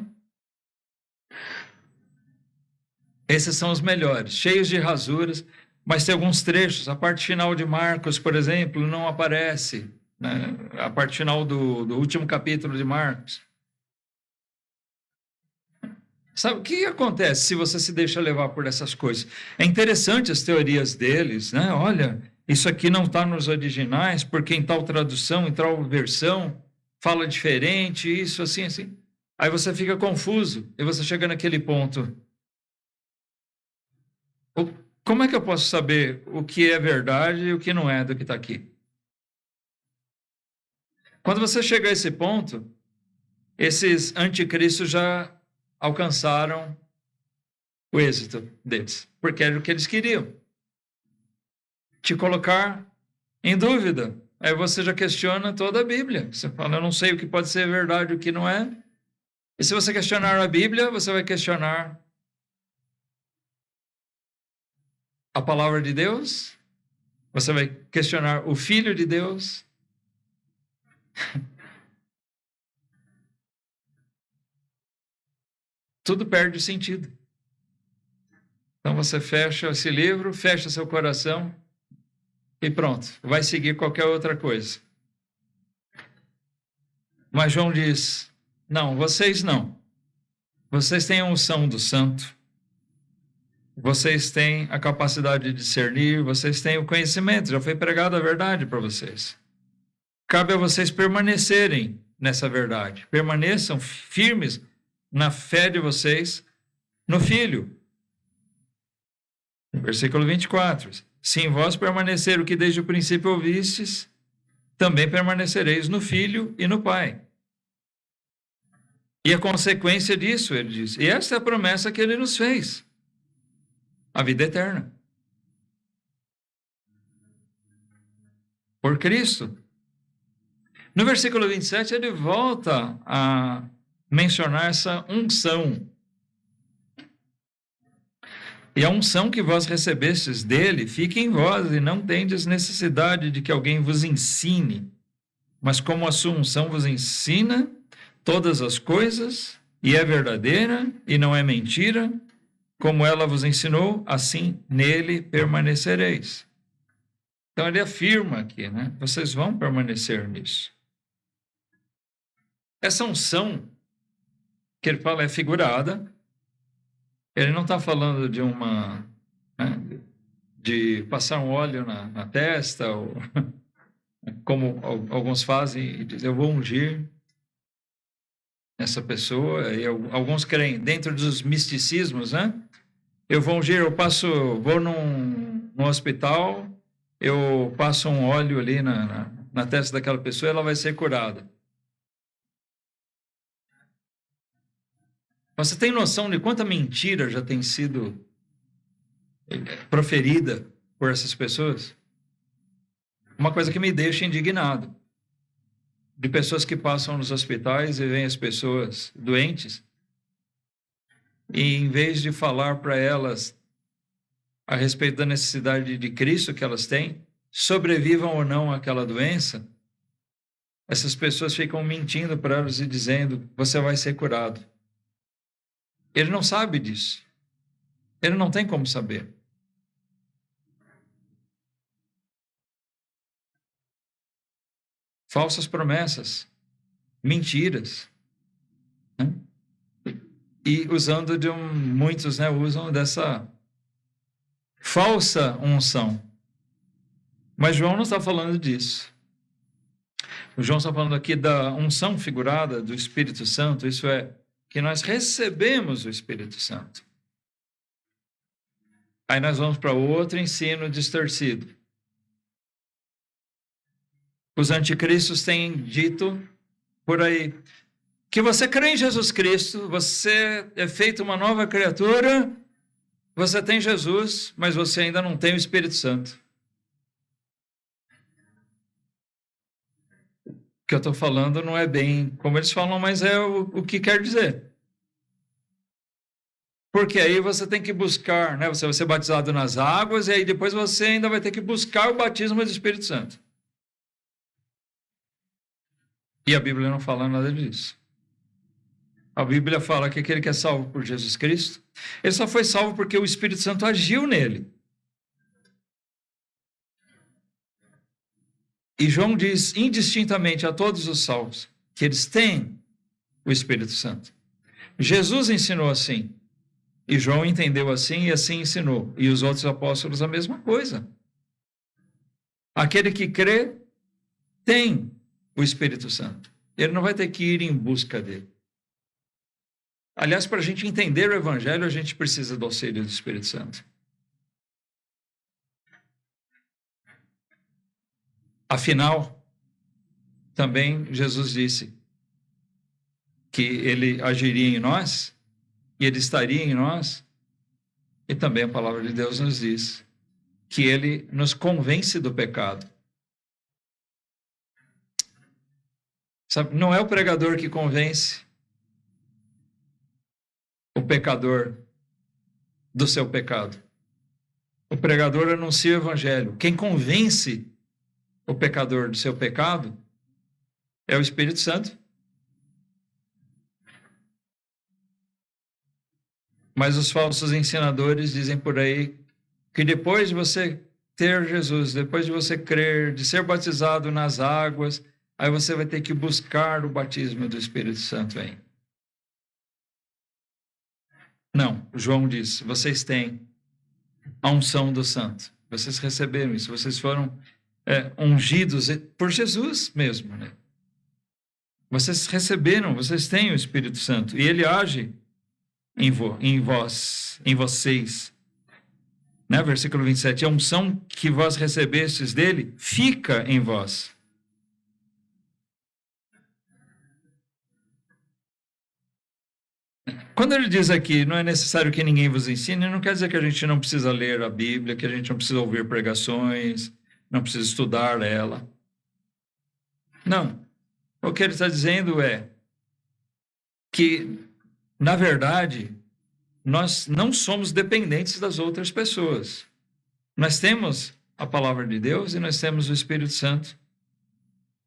Esses são os melhores, cheios de rasuras, mas tem alguns trechos. A parte final de Marcos, por exemplo, não aparece, né? A parte final do último capítulo de Marcos. Sabe o que acontece se você se deixa levar por essas coisas? É interessante as teorias deles, né? Olha, isso aqui não está nos originais, porque em tal tradução, em tal versão, fala diferente, isso, assim, assim. Aí você fica confuso e você chega naquele ponto. Como é que eu posso saber o que é verdade e o que não é do que está aqui? Quando você chega a esse ponto, esses anticristos já alcançaram o êxito deles, porque era o que eles queriam. Te colocar em dúvida. Aí você já questiona toda a Bíblia. Você fala, eu não sei o que pode ser verdade e o que não é. E se você questionar a Bíblia, você vai questionar a palavra de Deus, você vai questionar o Filho de Deus. Tudo perde sentido. Então você fecha esse livro, fecha seu coração e pronto, vai seguir qualquer outra coisa. Mas João diz, não, vocês não. Vocês têm a unção do santo. Vocês têm a capacidade de discernir, vocês têm o conhecimento, já foi pregada a verdade para vocês. Cabe a vocês permanecerem nessa verdade. Permaneçam firmes na fé de vocês no Filho. Versículo 24. Se em vós permanecer o que desde o princípio ouvistes, também permanecereis no Filho e no Pai. E a consequência disso, ele diz, e esta é a promessa que ele nos fez, a vida eterna. Por Cristo. No versículo 27, ele volta a mencionar essa unção. E a unção que vós recebestes dele, fique em vós, e não tendes necessidade de que alguém vos ensine. Mas como a sua unção vos ensina todas as coisas, e é verdadeira, e não é mentira, como ela vos ensinou, assim nele permanecereis. Então ele afirma aqui, né? Vocês vão permanecer nisso. Essa unção que ele fala é figurada. Ele não está falando de de passar um óleo na testa, ou, como alguns fazem, e dizer, eu vou ungir essa pessoa. E alguns creem, dentro dos misticismos, né? Eu vou ungir, vou num hospital, eu passo um óleo ali na testa daquela pessoa, ela vai ser curada. Você tem noção de quanta mentira já tem sido proferida por essas pessoas? Uma coisa que me deixa indignado. De pessoas que passam nos hospitais e veem as pessoas doentes, e em vez de falar para elas a respeito da necessidade de Cristo que elas têm, sobrevivam ou não àquela doença, essas pessoas ficam mentindo para elas e dizendo, você vai ser curado. Ele não sabe disso. Ele não tem como saber. Falsas promessas, mentiras. né? E usando muitos, né, usam dessa falsa unção. Mas João não está falando disso. O João está falando aqui da unção figurada do Espírito Santo, isso é, que nós recebemos o Espírito Santo. Aí nós vamos para outro ensino distorcido. Os anticristos têm dito por aí que você crê em Jesus Cristo, você é feito uma nova criatura, você tem Jesus, mas você ainda não tem o Espírito Santo. O que eu estou falando não é bem como eles falam, mas é o que quer dizer. Porque aí você tem que buscar, né? Você vai ser batizado nas águas, e aí depois você ainda vai ter que buscar o batismo do Espírito Santo. E a Bíblia não fala nada disso. A Bíblia fala que aquele que é salvo por Jesus Cristo, ele só foi salvo porque o Espírito Santo agiu nele. E João diz indistintamente a todos os salvos que eles têm o Espírito Santo. Jesus ensinou assim, e João entendeu assim e assim ensinou. E os outros apóstolos a mesma coisa. Aquele que crê tem o Espírito Santo. Ele não vai ter que ir em busca dele. Aliás, para a gente entender o Evangelho, a gente precisa do auxílio do Espírito Santo. Afinal, também Jesus disse que ele agiria em nós, e ele estaria em nós, e também a palavra de Deus nos diz que ele nos convence do pecado. Sabe, não é o pregador que convence o pecador do seu pecado. O pregador anuncia o Evangelho. Quem convence o pecador do seu pecado é o Espírito Santo. Mas os falsos ensinadores dizem por aí que depois de você ter Jesus, depois de você crer, de ser batizado nas águas, aí você vai ter que buscar o batismo do Espírito Santo aí. Não, João diz, vocês têm a unção do Santo. Vocês receberam isso, vocês foram ungidos por Jesus mesmo, né? Vocês receberam, vocês têm o Espírito Santo, e ele age em vocês. Né? Versículo 27, a unção que vós recebestes dele fica em vós. Quando ele diz aqui, não é necessário que ninguém vos ensine, não quer dizer que a gente não precisa ler a Bíblia, que a gente não precisa ouvir pregações, não precisa estudar ela. Não. O que ele está dizendo é que, na verdade, nós não somos dependentes das outras pessoas. Nós temos a palavra de Deus e nós temos o Espírito Santo.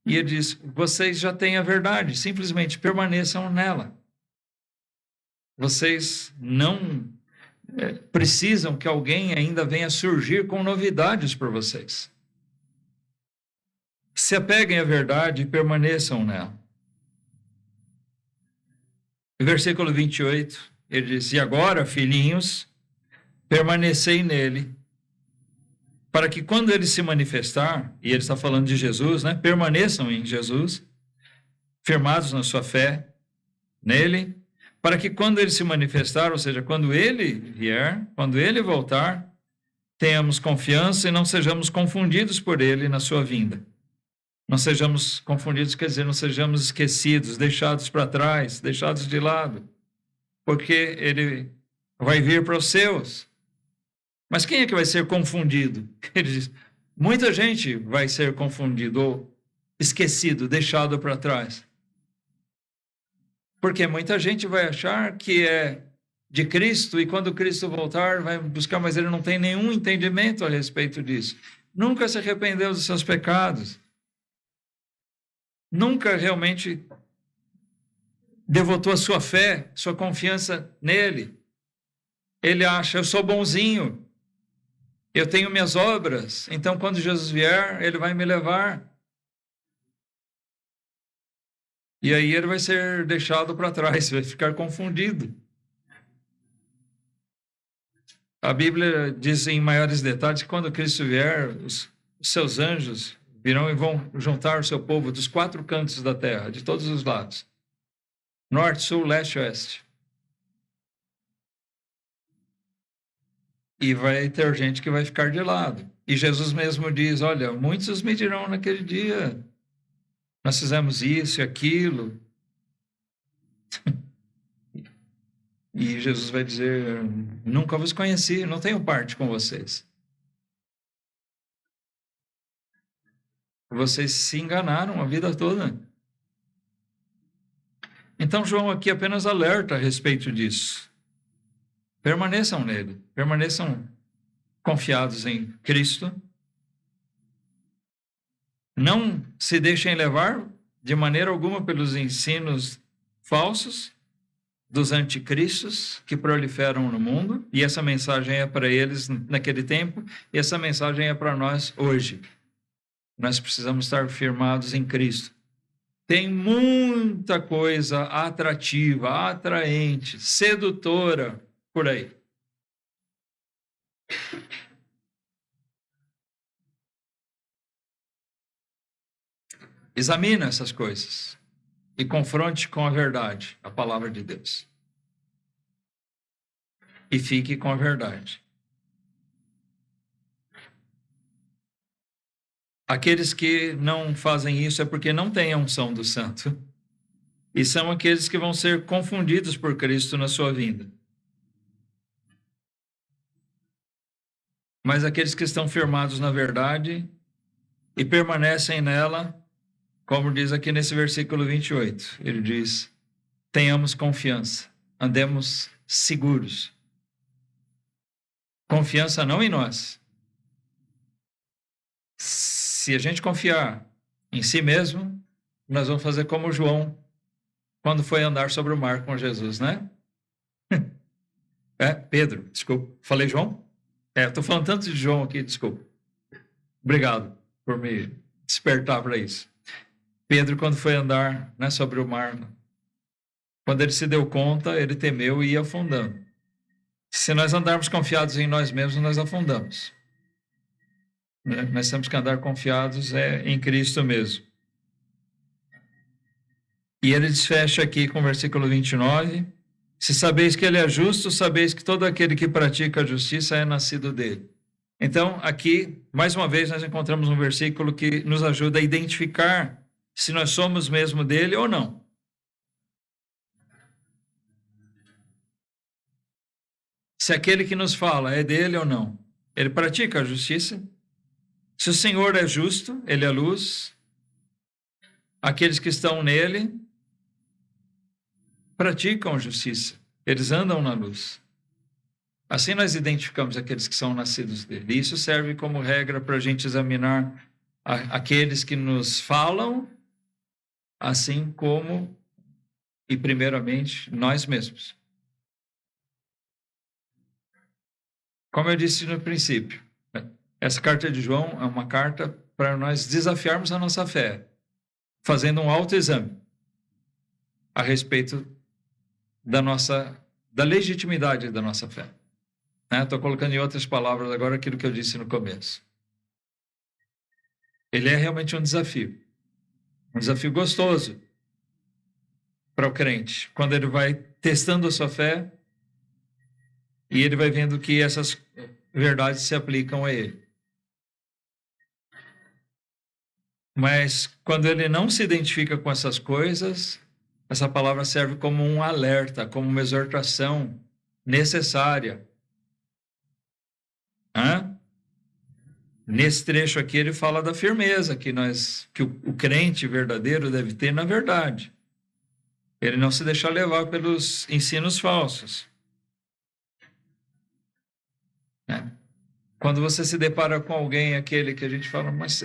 E ele diz, vocês já têm a verdade, simplesmente permaneçam nela. Vocês não precisam que alguém ainda venha surgir com novidades para vocês. Se apeguem à verdade e permaneçam nela. Versículo 28, ele diz, e agora, filhinhos, permanecei nele, para que quando ele se manifestar, e ele está falando de Jesus, né? Permaneçam em Jesus, firmados na sua fé nele, para que quando ele se manifestar, ou seja, quando ele vier, quando ele voltar, tenhamos confiança e não sejamos confundidos por ele na sua vinda. Não sejamos confundidos, quer dizer, não sejamos esquecidos, deixados para trás, deixados de lado, porque ele vai vir para os seus. Mas quem é que vai ser confundido? Ele diz, muita gente vai ser confundido ou esquecido, deixado para trás. Porque muita gente vai achar que é de Cristo e quando Cristo voltar vai buscar, mas ele não tem nenhum entendimento a respeito disso. Nunca se arrependeu dos seus pecados. Nunca realmente devotou a sua fé, sua confiança nele. Ele acha, eu sou bonzinho, eu tenho minhas obras, então quando Jesus vier, ele vai me levar. E aí ele vai ser deixado para trás, vai ficar confundido. A Bíblia diz em maiores detalhes que quando Cristo vier, os seus anjos virão e vão juntar o seu povo dos 4 cantos da terra, de todos os lados. Norte, sul, leste, oeste. E vai ter gente que vai ficar de lado. E Jesus mesmo diz, olha, muitos me dirão naquele dia, nós fizemos isso e aquilo. E Jesus vai dizer, nunca vos conheci, não tenho parte com vocês. Vocês se enganaram a vida toda. Então João aqui apenas alerta a respeito disso. Permaneçam nele, permaneçam confiados em Cristo. Não se deixem levar de maneira alguma pelos ensinos falsos dos anticristos que proliferam no mundo, e essa mensagem é para eles naquele tempo, e essa mensagem é para nós hoje. Nós precisamos estar firmados em Cristo. Tem muita coisa atrativa, atraente, sedutora por aí. Examine essas coisas e confronte com a verdade, a palavra de Deus. E fique com a verdade. Aqueles que não fazem isso é porque não têm a unção do Santo. E são aqueles que vão ser confundidos por Cristo na sua vinda. Mas aqueles que estão firmados na verdade e permanecem nela, como diz aqui nesse versículo 28, ele diz, tenhamos confiança, andemos seguros. Confiança não em nós. Se a gente confiar em si mesmo, nós vamos fazer como João, quando foi andar sobre o mar com Jesus, né? Pedro, desculpa. Falei João? Estou falando tanto de João aqui, desculpa. Obrigado por me despertar para isso. Pedro, quando foi andar, né, sobre o mar, quando ele se deu conta, ele temeu e ia afundando. Se nós andarmos confiados em nós mesmos, nós afundamos. Nós temos que andar confiados em Cristo mesmo. E ele desfecha aqui com o versículo 29, se sabeis que ele é justo, sabeis que todo aquele que pratica a justiça é nascido dele. Então, aqui, mais uma vez, nós encontramos um versículo que nos ajuda a identificar se nós somos mesmo dele ou não. Se aquele que nos fala é dele ou não. Ele pratica a justiça. Se o Senhor é justo, ele é luz. Aqueles que estão nele praticam a justiça. Eles andam na luz. Assim nós identificamos aqueles que são nascidos dele. E isso serve como regra para a gente examinar aqueles que nos falam, assim como, e primeiramente, nós mesmos. Como eu disse no princípio, essa carta de João é uma carta para nós desafiarmos a nossa fé, fazendo um autoexame a respeito da legitimidade da nossa fé. Estou colocando em outras palavras agora aquilo que eu disse no começo. Ele é realmente um desafio gostoso para o crente, quando ele vai testando a sua fé e ele vai vendo que essas verdades se aplicam a ele. Mas quando ele não se identifica com essas coisas, essa palavra serve como um alerta, como uma exortação necessária. Nesse trecho aqui ele fala da firmeza que o crente verdadeiro deve ter na verdade. Ele não se deixar levar pelos ensinos falsos. Quando você se depara com alguém, aquele que a gente fala, mas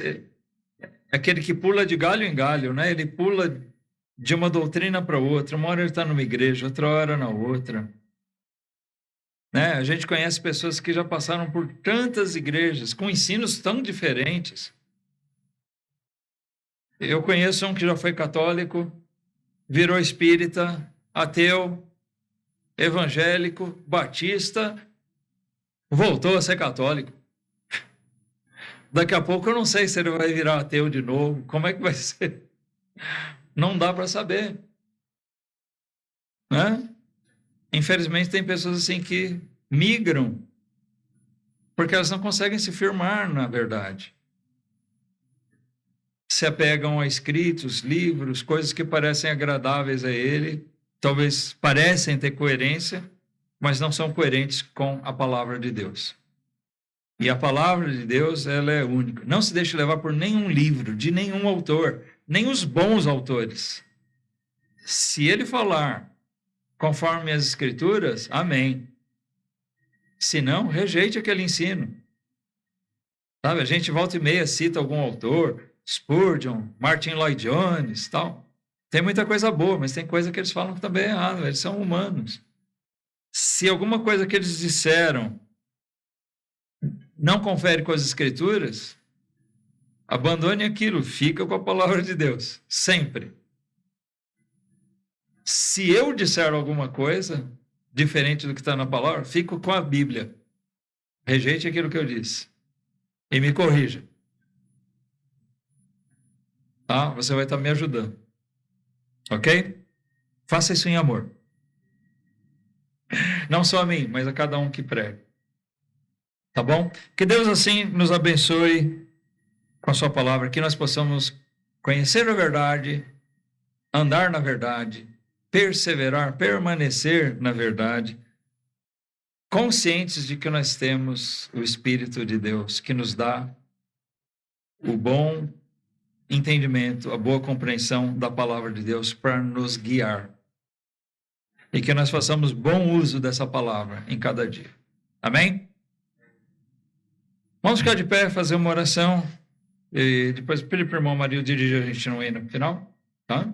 aquele que pula de galho em galho, né? Ele pula de uma doutrina para outra. Uma hora ele está numa igreja, outra hora na outra. A gente conhece pessoas que já passaram por tantas igrejas, com ensinos tão diferentes. Eu conheço um que já foi católico, virou espírita, ateu, evangélico, batista, voltou a ser católico. Daqui a pouco eu não sei se ele vai virar ateu de novo. Como é que vai ser? Não dá para saber. Né? Infelizmente tem pessoas assim que migram porque elas não conseguem se firmar na verdade. Se apegam a escritos, livros, coisas que parecem agradáveis a ele, talvez parecem ter coerência, mas não são coerentes com a palavra de Deus. E a palavra de Deus, ela é única. Não se deixe levar por nenhum livro, de nenhum autor, nem os bons autores. Se ele falar conforme as Escrituras, amém. Se não, rejeite aquele ensino. Sabe, a gente volta e meia cita algum autor, Spurgeon, Martin Lloyd Jones, tal. Tem muita coisa boa, mas tem coisa que eles falam que também é errado, eles são humanos. Se alguma coisa que eles disseram não confere com as Escrituras, abandone aquilo, fica com a palavra de Deus, sempre. Se eu disser alguma coisa diferente do que está na palavra, fico com a Bíblia. Rejeite aquilo que eu disse e me corrija. Tá? Você vai estar me ajudando. Ok? Faça isso em amor. Não só a mim, mas a cada um que prega. Tá bom? Que Deus assim nos abençoe com a sua palavra, que nós possamos conhecer a verdade, andar na verdade, perseverar, permanecer na verdade, conscientes de que nós temos o Espírito de Deus, que nos dá o bom entendimento, a boa compreensão da palavra de Deus para nos guiar. E que nós façamos bom uso dessa palavra em cada dia. Amém? Vamos ficar de pé, fazer uma oração e depois pedir para o irmão Mario dirigir a gente no hino final, tá?